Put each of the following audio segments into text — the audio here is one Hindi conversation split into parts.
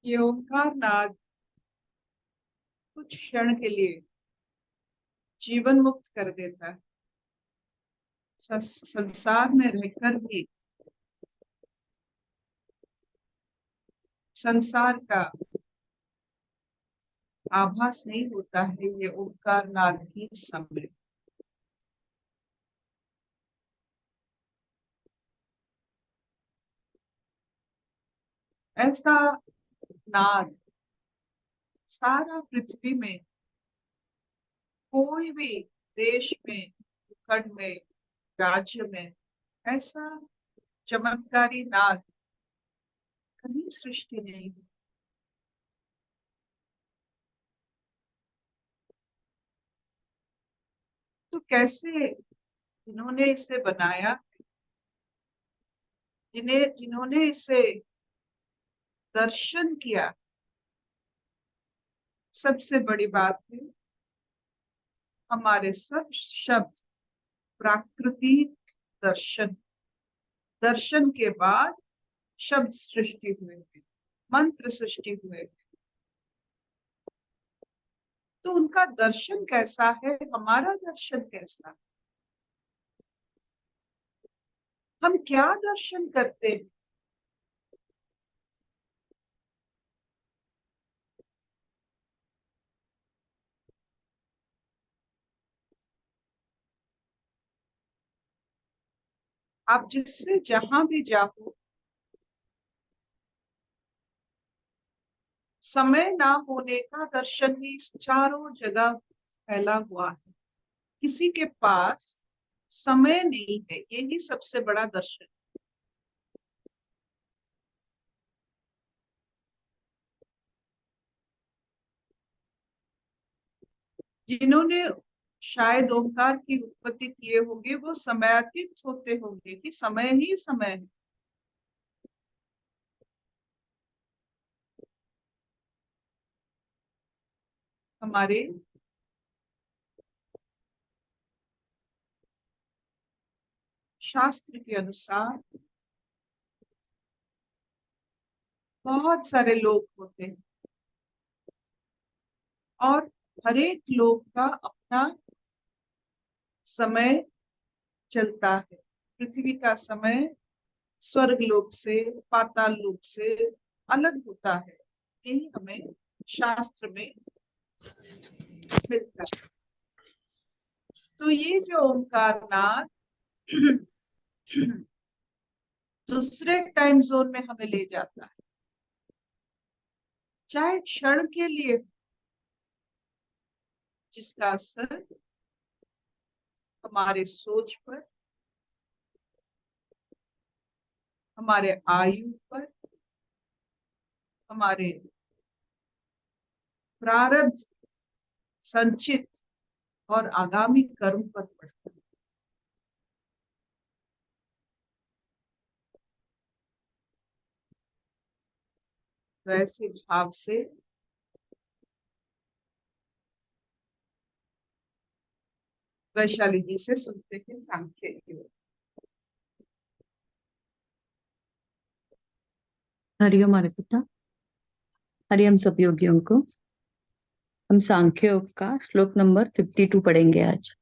ये ओंकार नाद कुछ क्षण के लिए जीवन मुक्त कर देता है। संसार में रहकर भी संसार का आभास नहीं होता है। ये ओंकार नाद ही समय। ऐसा नाद सारा पृथ्वी में कोई भी देश में, खंड में, राज्य में ऐसा चमत्कारी नाद कहीं सृष्टि नहीं हुई। तो कैसे जिन्होंने इसे बनाया, जिन्होंने इसे दर्शन किया, सबसे बड़ी बात है हमारे सब शब्द प्राकृतिक दर्शन। दर्शन के बाद शब्द सृष्टि हुए हैं, मंत्र सृष्टि हुए हैं। तो उनका दर्शन कैसा है, हमारा दर्शन कैसा है? हम क्या दर्शन करते हैं? आप जिससे जहां भी जाओ, समय ना होने का दर्शन ही चारों जगह फैला हुआ है। किसी के पास समय नहीं है, यही सबसे बड़ा दर्शन। जिन्होंने शायद ओंकार की उत्पत्ति किए होंगे, वो समयातीत होते होंगे कि समय ही समय है। हमारे शास्त्र के अनुसार बहुत सारे लोग होते हैं और हर एक लोग का अपना समय चलता है। पृथ्वी का समय स्वर्ग लोक से, पाताल लोक से अलग होता है। यही हमें शास्त्र में मिलता है। तो ये जो ओंकार नाद दूसरे टाइम जोन में हमें ले जाता है, चाहे क्षण के लिए, जिसका असर हमारे सोच पर, हमारे आयु पर, हमारे प्रारब्ध, संचित और आगामी कर्म पर पड़ता है। वैसे भाव से वैशाली जी से सुनते हैं सांख्य योग। हरिओम हमारे पिता। हरिओम सब योगियों को। हम सांख्य योग का श्लोक नंबर 52 पढ़ेंगे आज।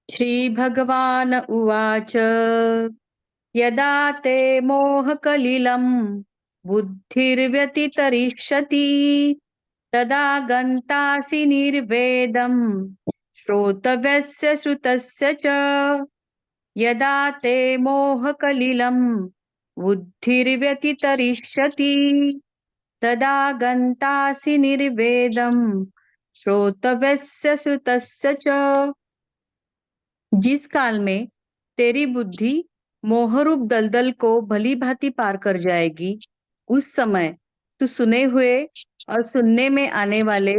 श्री भगवान उवाच यदा ते मोहकलिलं बुद्धिर्व्यतितरिष्यति तदा गन्तासि निर्वेदं श्रोतव्यस्य श्रुतस्य च। यदा ते मोहकलिलं बुद्धिर्व्यतितरिष्यति तदा गन्तासि निर्वेदं श्रोतव्यस्य श्रुतस्य च। जिस काल में तेरी बुद्धि मोहरूप दलदल को भली भांति पार कर जाएगी, उस समय तू सुने हुए और सुनने में आने वाले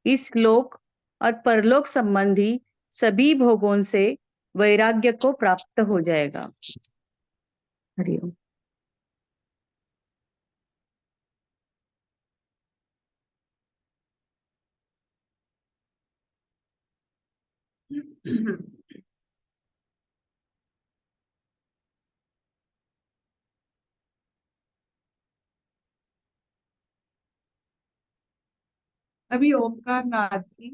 इस लोक और परलोक संबंधी सभी भोगों से वैराग्य को प्राप्त हो जाएगा। हरिओम। अभी ओमकार नाद की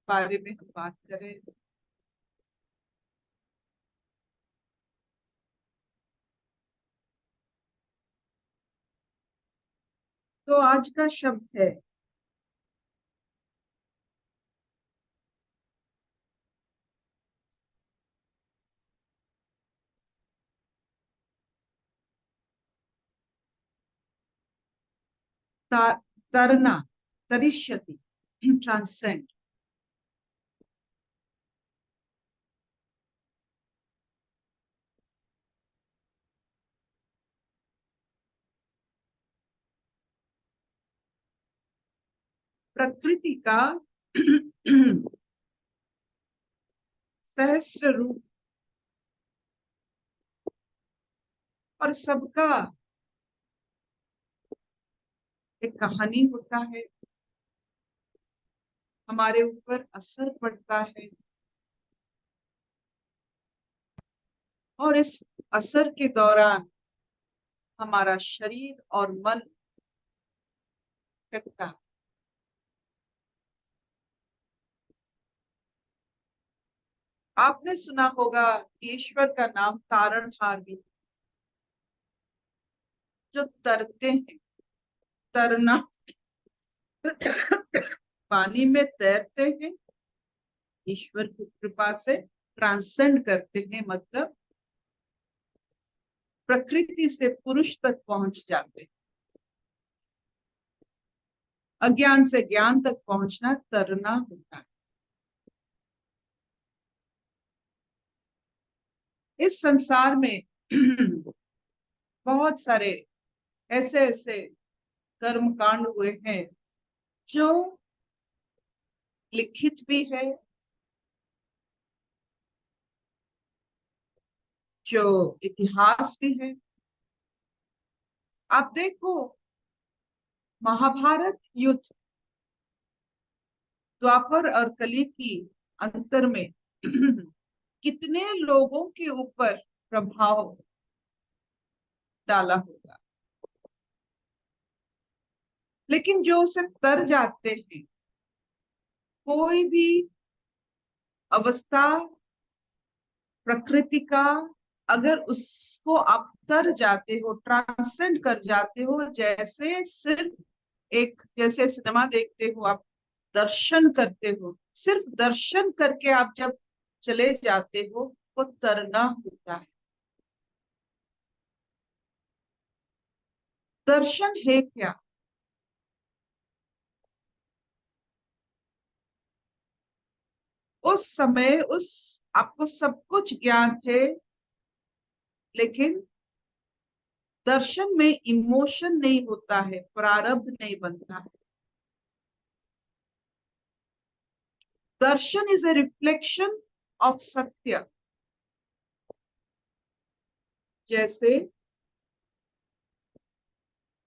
बारे में हम बात करें। तो आज का शब्द है तरना, तरिष्यति, ट्रांसेंड। प्रकृति का सहस्र रूप और सबका एक कहानी होता है, हमारे ऊपर असर पड़ता है और इस असर के दौरान हमारा शरीर और मन टकता है। आपने सुना होगा ईश्वर का नाम तारणहार भी, जो तरते हैं, तरना पानी में तैरते हैं, ईश्वर की कृपा से ट्रांसेंड करते हैं, मतलब प्रकृति से पुरुष तक पहुंच जाते हैं। अज्ञान से ज्ञान तक पहुंचना तरना होता है। इस संसार में बहुत सारे ऐसे ऐसे कर्म कांड हुए हैं जो लिखित भी है, जो इतिहास भी है। आप देखो, महाभारत युद्ध, द्वापर और कली की अंतर में कितने लोगों के ऊपर प्रभाव डाला होगा, लेकिन जो उसे तर जाते हैं, कोई भी अवस्था प्रकृति का, अगर उसको आप तर जाते हो, ट्रांसेंड कर जाते हो, जैसे सिर्फ एक, जैसे सिनेमा देखते हो आप, दर्शन करते हो, सिर्फ दर्शन करके आप जब चले जाते हो, वो तरना होता है। दर्शन है क्या? उस समय उस आपको सब कुछ ज्ञान थे, लेकिन दर्शन में इमोशन नहीं होता है, प्रारब्ध नहीं बनता है। दर्शन इज ए रिफ्लेक्शन ऑफ सत्य। जैसे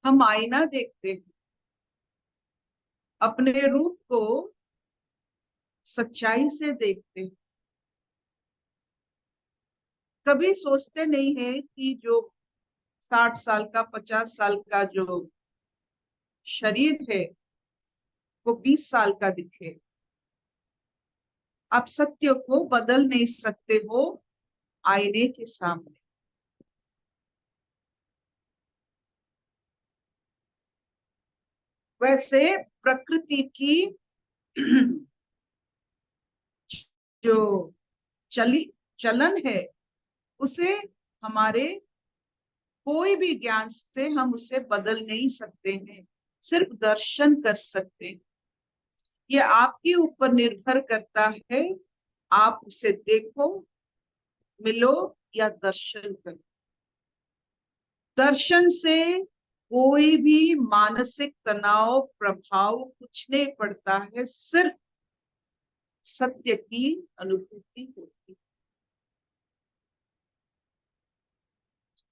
हम आईना देखते हैं, अपने रूप को सच्चाई से देखते हैं, कभी सोचते नहीं है कि जो 60 साल का, 50 साल का जो शरीर है, वो 20 साल का दिखे। आप सत्य को बदल नहीं सकते हो आईने के सामने। वैसे प्रकृति की जो चली चलन है, उसे हमारे कोई भी ज्ञान से हम उसे बदल नहीं सकते हैं, सिर्फ दर्शन कर सकते हैं। ये आपके ऊपर निर्भर करता है, आप उसे देखो, मिलो या दर्शन करो। दर्शन से कोई भी मानसिक तनाव प्रभाव कुछ नहीं पड़ता है, सिर्फ सत्य की अनुभूति होती है।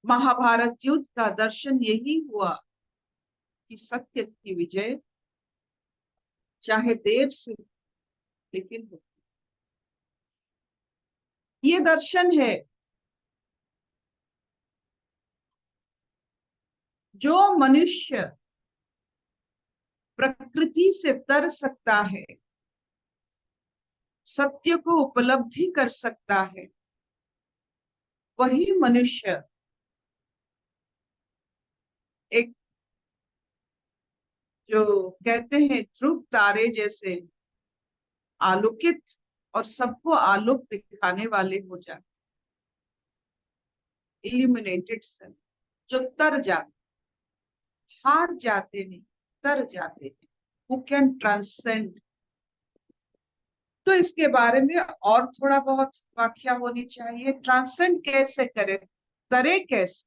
महाभारत युद्ध का दर्शन यही हुआ कि सत्य की विजय चाहे देर से, लेकिन होती। ये दर्शन है जो मनुष्य प्रकृति से तर सकता है, सत्य को उपलब्धि कर सकता है, वही मनुष्य एक जो कहते हैं ध्रुव तारे जैसे आलोकित और सबको आलोक दिखाने वाले हो जाते, इल्यूमिनेटेड सन, जो तर जाते, हार जाते नहीं, तर जाते हैं, हु कैन ट्रांसेंड। तो इसके बारे में और थोड़ा बहुत व्याख्या होनी चाहिए। ट्रांसेंड कैसे करे, तरे कैसे?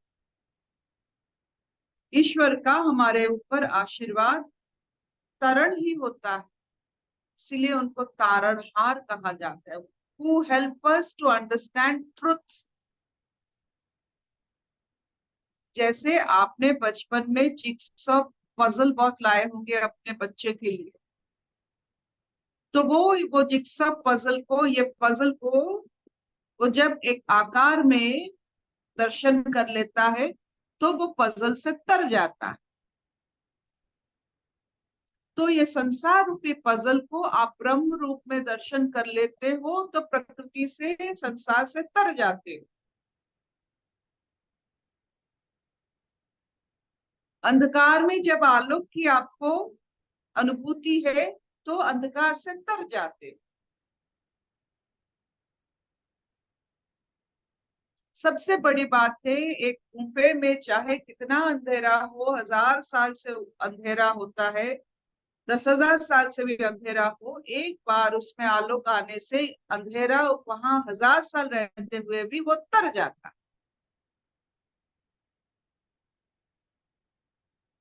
ईश्वर का हमारे ऊपर आशीर्वाद तरण ही होता है, इसलिए उनको तारणहार कहा जाता है। Who help us to understand truth. जैसे आपने बचपन में जिक्सॉ पजल बहुत लाए होंगे अपने बच्चे के लिए, तो वो जिक्सॉ पजल को, ये पजल को वो जब एक आकार में दर्शन कर लेता है तो वो पजल से तर जाता है। तो ये संसार रूपी पजल को आप ब्रह्म रूप में दर्शन कर लेते हो तो प्रकृति से, संसार से तर जाते हो। अंधकार में जब आलोक की आपको अनुभूति है तो अंधकार से तर जाते हो। सबसे बड़ी बात है, एक गुफे में चाहे कितना अंधेरा हो, 1000 साल से अंधेरा होता है, 10,000 साल से भी अंधेरा हो, एक बार उसमें आलोक आने से अंधेरा वहां 1000 साल रहते हुए भी वो तर जाता।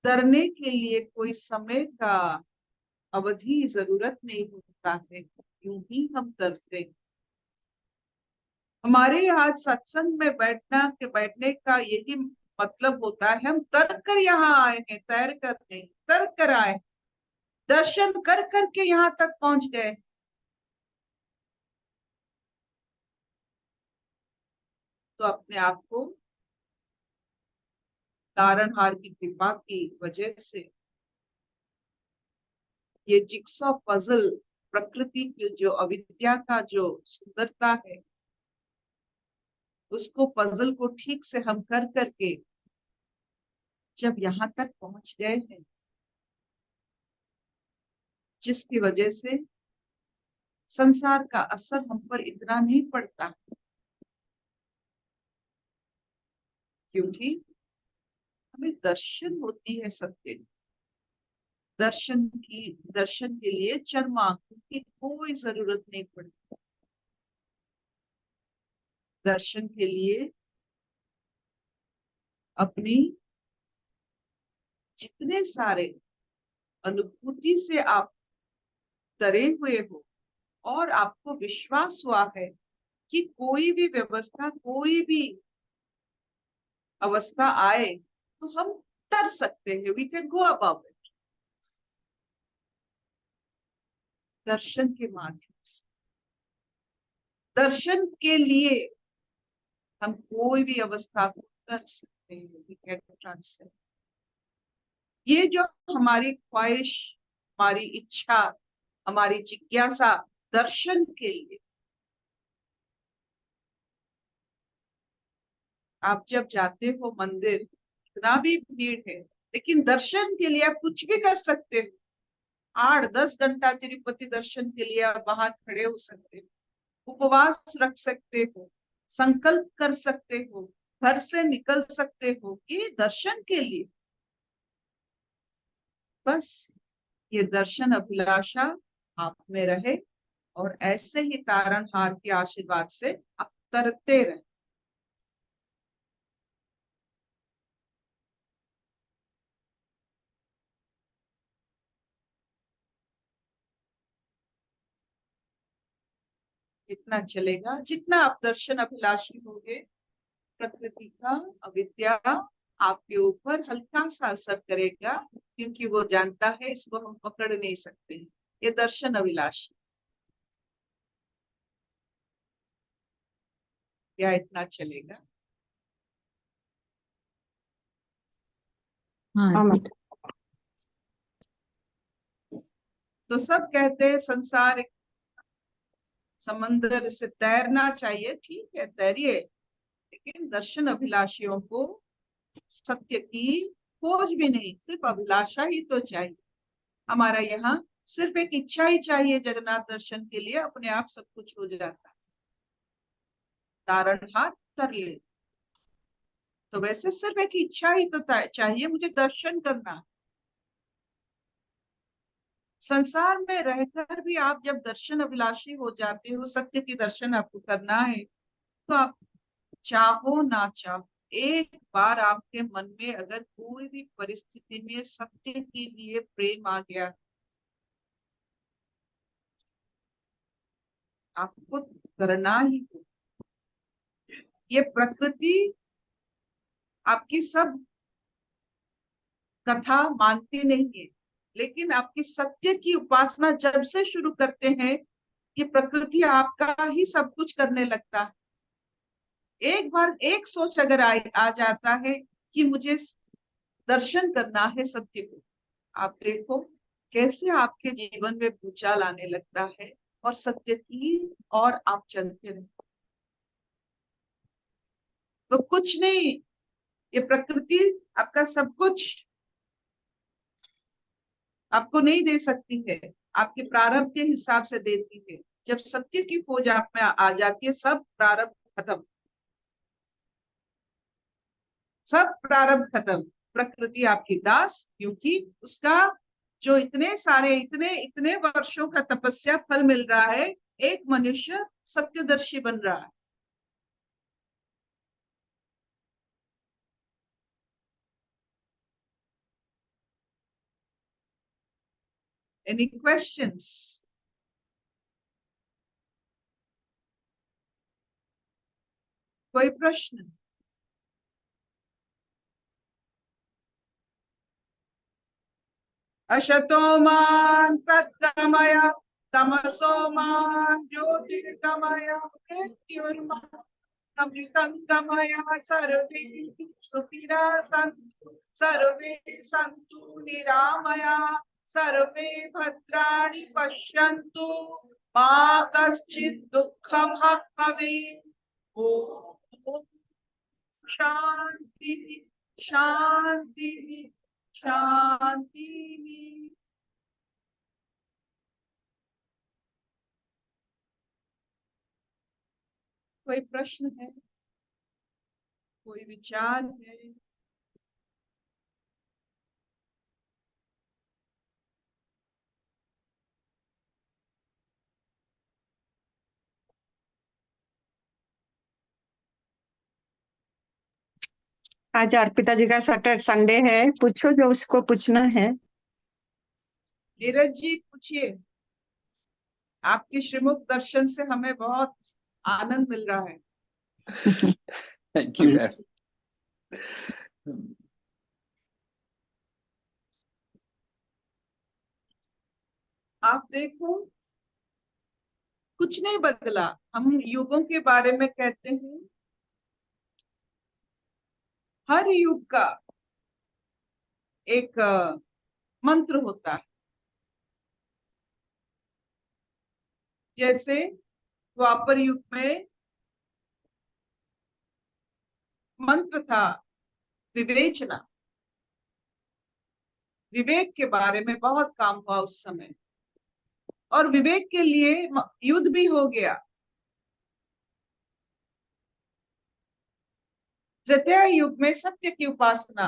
तरने के लिए कोई समय का अवधि जरूरत नहीं होता है, यूं ही हम तरते हैं। हमारे आज सत्संग में बैठने का यही मतलब होता है, हम तर कर यहाँ आए हैं, तैर कर नहीं, तर कर आए, दर्शन कर करके यहाँ तक पहुंच गए। तो अपने आप को तारणहार की कृपा की वजह से ये जिक्सॉ पजल, प्रकृति की जो अविद्या का जो सुंदरता है, उसको पजल को ठीक से हम कर करके जब यहाँ तक पहुंच गए हैं, जिसकी वजह से संसार का असर हम पर इतना नहीं पड़ता, क्योंकि हमें दर्शन होती है सत्य। दर्शन के लिए चर्म आंखों की कोई जरूरत नहीं पड़ती। दर्शन के लिए अपनी जितने सारे अनुभूति से आप तरे हुए हो और आपको विश्वास हुआ है कि कोई भी व्यवस्था, कोई भी अवस्था आए तो हम तर सकते हैं, we can go about it, दर्शन के माध्यम से। दर्शन के लिए हम कोई भी अवस्था को कर सकते हैं, वी कैन ट्रांसेंड। ये जो हमारी ख्वाहिश, हमारी इच्छा, हमारी जिज्ञासा दर्शन के लिए, आप जब जाते हो मंदिर, इतना भी भीड़ है, लेकिन दर्शन के लिए आप कुछ भी कर सकते हो। 8-10 घंटा तिरुपति दर्शन के लिए आप बाहर खड़े हो सकते हो, उपवास रख सकते हो, संकल्प कर सकते हो, घर से निकल सकते हो कि दर्शन के लिए। बस ये दर्शन अभिलाषा आप में रहे और ऐसे ही तारणहार के आशीर्वाद से आप तरते रहे। इतना चलेगा, जितना आप दर्शन अभिलाषी होंगे, प्रकृति का अविद्या आपके ऊपर हल्का सा असर करेगा, क्योंकि वो जानता है इसको हम पकड़ नहीं सकते। ये दर्शन अभिलाषी, क्या इतना चलेगा? हाँ हाँ जी। मैम। तो सब कहते हैं संसार एक समंदर से तैरना चाहिए, ठीक है तैरिए, लेकिन दर्शन अभिलाषियों को सत्य की खोज भी नहीं, सिर्फ अभिलाषा ही तो चाहिए। हमारा यहाँ सिर्फ एक इच्छा ही चाहिए जगन्नाथ दर्शन के लिए, अपने आप सब कुछ हो जाता है। तारणहार तर ले, तो वैसे सिर्फ एक इच्छा ही तो चाहिए, मुझे दर्शन करना। संसार में रहकर भी आप जब दर्शन अभिलाषी हो जाते हो, सत्य की दर्शन आपको करना है, तो आप चाहो ना चाहो, एक बार आपके मन में अगर कोई भी परिस्थिति में सत्य के लिए प्रेम आ गया, आपको करना ही हो। ये प्रकृति आपकी सब कथा मानती नहीं है, लेकिन आपकी सत्य की उपासना जब से शुरू करते हैं, ये प्रकृति आपका ही सब कुछ करने लगता है। एक बार एक सोच अगर आ जाता है कि मुझे दर्शन करना है सत्य को, आप देखो कैसे आपके जीवन में भूचाल आने लगता है और सत्य की और आप चलते रहे। तो कुछ नहीं, ये प्रकृति आपका सब कुछ आपको नहीं दे सकती है, आपके प्रारब्ध के हिसाब से देती है। जब सत्य की खोज आप में आ जाती है, सब प्रारब्ध खत्म, सब प्रारब्ध खत्म। प्रकृति आपकी दास, क्योंकि उसका जो इतने सारे इतने इतने वर्षों का तपस्या फल मिल रहा है, एक मनुष्य सत्यदर्शी बन रहा है। Any questions? कोई प्रश्न? अशतो मान सत्तमय, तमसो मान ज्योतिर्गमय, मृत्युर्मा अमृतंगमय। सर्वे सुखिनः सन्तु, सर्वे सन्तु निरामया, सर्वे भद्राणि पश्यन्तु, मा कश्चित् दुःखं भवेत्। ओम शांति शांति शांति। कोई प्रश्न है? कोई विचार है? आज अर्पिता जी का सैटरडे संडे है, पूछो जो उसको पूछना है। नीरज जी पूछिए। आपके श्रीमुख दर्शन से हमें बहुत आनंद मिल रहा है। Thank you ma'am. आप देखो कुछ नहीं बदला। हम युगों के बारे में कहते हैं, हर युग का एक मंत्र होता है। जैसे द्वापर युग में मंत्र था विवेचना, विवेक के बारे में बहुत काम हुआ उस समय, और विवेक के लिए युद्ध भी हो गया। त्रेता युग में सत्य की उपासना,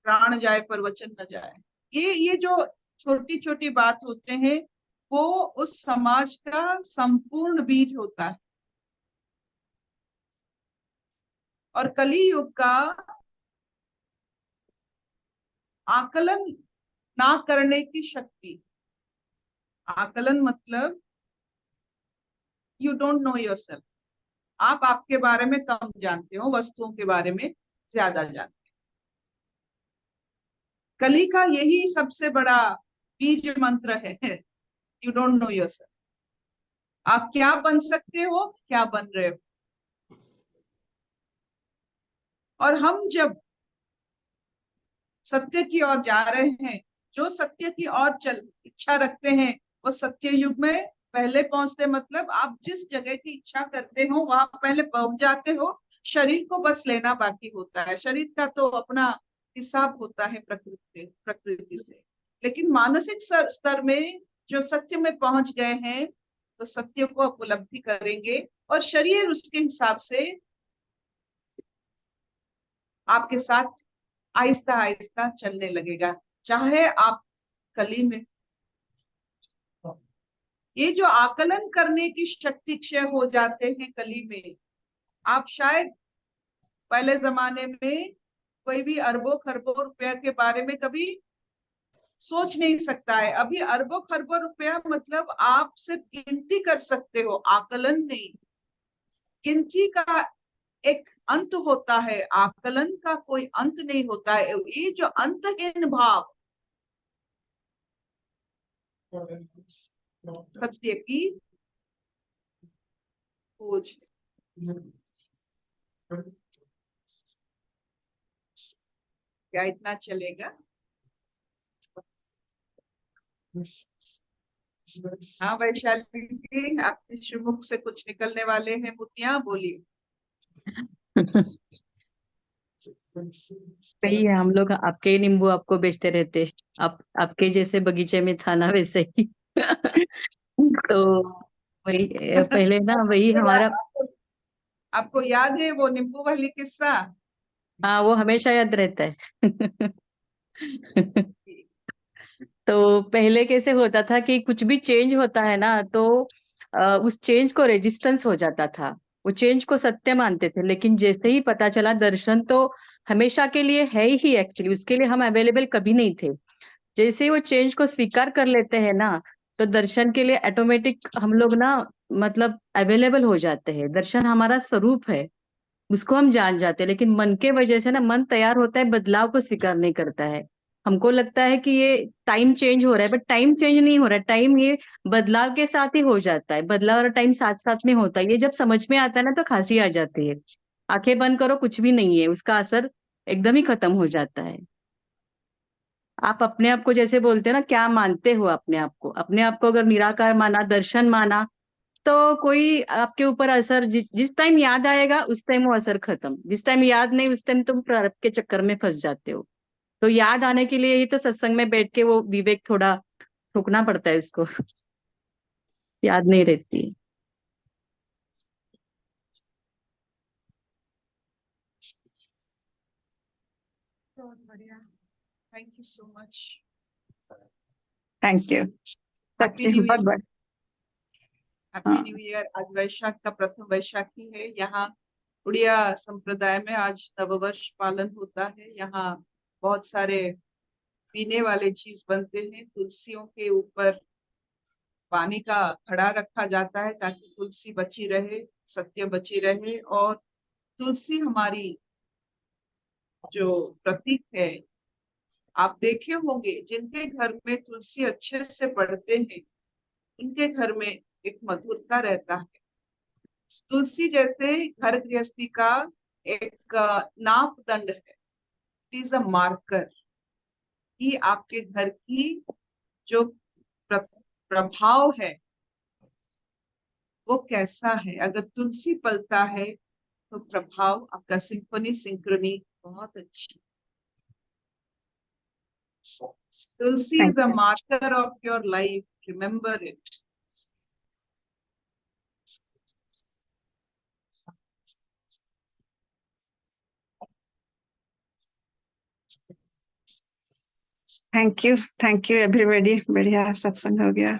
प्राण जाए पर वचन न जाए, ये जो छोटी छोटी बात होते हैं, वो उस समाज का संपूर्ण बीज होता है। और कली युग का आकलन ना करने की शक्ति। आकलन मतलब यू डोंट नो योरसेल्फ, आप आपके बारे में कम जानते हो, वस्तुओं के बारे में ज्यादा जानते हो। कली का यही सबसे बड़ा बीज मंत्र है, यू डोंट नो योरसेल्फ। आप क्या बन सकते हो, क्या बन रहे हो। और हम जब सत्य की ओर जा रहे हैं, जो सत्य की ओर चल इच्छा रखते हैं, वो सत्य युग में पहले पहुंचते, मतलब आप जिस जगह की इच्छा करते हो वहां पहले पहुंच जाते हो। शरीर को बस लेना बाकी होता है, शरीर का तो अपना हिसाब होता है प्रकृति से। लेकिन मानसिक स्तर में जो सत्य में पहुंच गए हैं तो सत्य को उपलब्धि करेंगे और शरीर उसके हिसाब से आपके साथ आहिस्ता आहिस्ता चलने लगेगा। चाहे आप कली में, ये जो आकलन करने की शक्ति क्षय हो जाते हैं कली में, आप शायद पहले जमाने में कोई भी अरबों खरबों रुपया के बारे में कभी सोच नहीं सकता है। अभी अरबों खरबों रुपया मतलब आप सिर्फ गिनती कर सकते हो, आकलन नहीं। गिनती का एक अंत होता है, आकलन का कोई अंत नहीं होता है। ये जो अंतहीन भाव सत्य की खोज। क्या इतना चलेगा? हाँ वैशाली जी, आपके शुमुख से कुछ निकलने वाले हैं मोतियां, बोलिए। सही है, हम लोग आपके ही नींबू आपको बेचते रहते। आपके जैसे बगीचे में था ना वैसे ही। तो वही पहले ना वही हमारा। आपको याद है वो नींबू वाली किस्सा? हाँ, वो हमेशा याद रहता है। तो पहले कैसे होता था कि कुछ भी चेंज होता है ना तो उस चेंज को रेजिस्टेंस हो जाता था। वो चेंज को सत्य मानते थे, लेकिन जैसे ही पता चला दर्शन तो हमेशा के लिए है ही, एक्चुअली उसके लिए हम अवेलेबल कभी नहीं थे। जैसे ही वो चेंज को स्वीकार कर लेते हैं ना तो दर्शन के लिए ऑटोमेटिक हम लोग ना मतलब अवेलेबल हो जाते हैं। दर्शन हमारा स्वरूप है, उसको हम जान जाते हैं। लेकिन मन के वजह से ना मन तैयार होता है, बदलाव को स्वीकार नहीं करता है। हमको लगता है कि ये टाइम चेंज हो रहा है, बट टाइम चेंज नहीं हो रहा है। टाइम ये बदलाव के साथ ही हो जाता है, बदलाव और टाइम साथ साथ में होता है। ये जब समझ में आता है ना तो खांसी आ जाती है। आंखें बंद करो, कुछ भी नहीं है, उसका असर एकदम ही खत्म हो जाता है। आप अपने आप को जैसे बोलते हैं ना, क्या मानते हो अपने आप को? अपने आप को अगर निराकार माना, दर्शन माना, तो कोई आपके ऊपर असर जिस टाइम याद आएगा उस टाइम वो असर खत्म। जिस टाइम याद नहीं उस टाइम तुम प्रारब्ध के चक्कर में फंस जाते हो। तो याद आने के लिए ही तो सत्संग में बैठ के वो विवेक थोड़ा ठोकना पड़ता है उसको। याद नहीं रहती। बहुत बढ़िया, thank you so much. Thank you. Happy सच्ची न्यू बहुत ईयर। बहुत। हैप्पी हाँ, न्यू ईयर। आज वैशाख का प्रथम वैशाखी है। यहाँ उड़िया संप्रदाय में आज नववर्ष पालन होता है। यहाँ बहुत सारे पीने वाले चीज बनते हैं। तुलसियों के ऊपर पानी का घड़ा रखा जाता है ताकि तुलसी बची रहे, सत्य बची रहे। और तुलसी हमारी जो प्रतीक है, आप देखे होंगे जिनके घर में तुलसी अच्छे से पढ़ते हैं उनके घर में एक मधुरता रहता है। तुलसी जैसे घर गृहस्थी का एक नापदंड है, इट इज अ मार्कर कि आपके घर की जो प्रभाव है वो कैसा है। अगर तुलसी पलता है तो प्रभाव आपका सिंफनी सिंक्रोनी बहुत अच्छी। Tulsi thank is a you. Marker of your life, remember it. Thank you everybody. बढ़िया सत्संग हो गया।